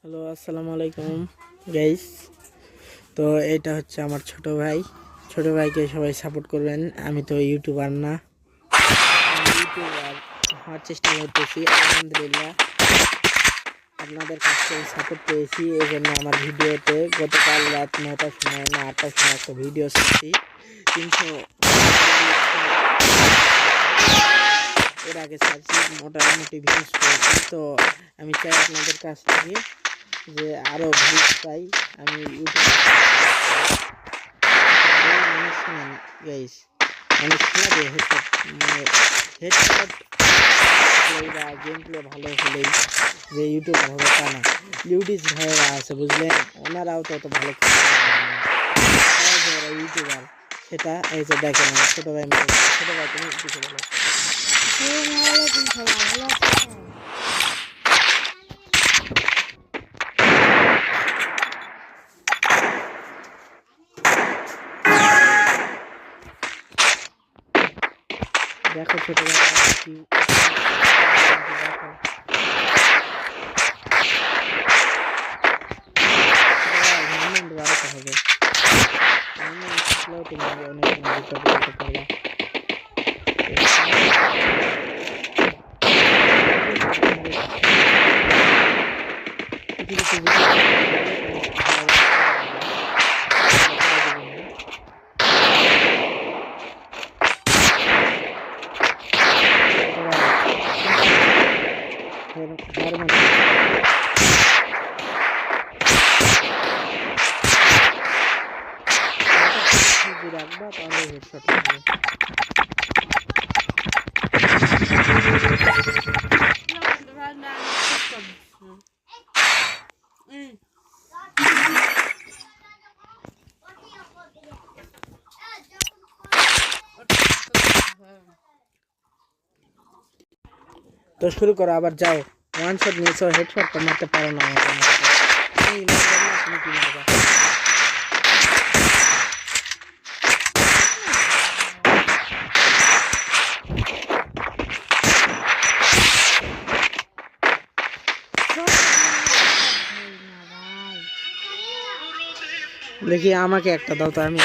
Hello, আসসালামু আলাইকুম guys. তো এটা হচ্ছে আমার ছোট ভাই। ছোট ভাইকে সবাই সাপোর্ট করবেন। আমি তো ইউটিউবার না, আমি ইউটিউবার হওয়ার চেষ্টা করতেছি। আলহামদুলিল্লাহ আপনাদের কাছ থেকে সাপোর্ট পেয়েছি, এই জন্য আমার ভিডিওতে গতকাল রাত 9টার সময় না 8টার সময় একটা ভিডিও ছাড়ছি 300 এর আগে ছাড়ছি, মোটামুটি ভিউজ পেয়েছি। তো আমি চাই আপনাদের কাছ থেকে যে আরও ভিউজ পাই। আমি ইউটিউব গাইস, আমি শোনাবো হেডশট, মানে হেডশট প্লেরা গেম প্লে ভালো হলেই যে ইউটিউবার হবে তা না। লিউডিস ভাইয়েরা আছে বুঝলেন, ওনারাও তত ভালো খেলতে ওরা ইউটিউবার। সেটা এই যে দেখেন আমার ছোটো ভাই, ছোটো ভাই তুমি কিছু বলো। দেখো ছোটো ভাই কি হবে, তুমি অনেক করতে পারবা। রাখবা তাহলে হেডশট হবে। তো শুরু করো, আবার যাও। ওয়ান শট নিয়েছো, হেডশটটা মারতে পারো না আমাকে। তুমি কি মারবা? দেখি আমাকে একটা দাও তো, আমি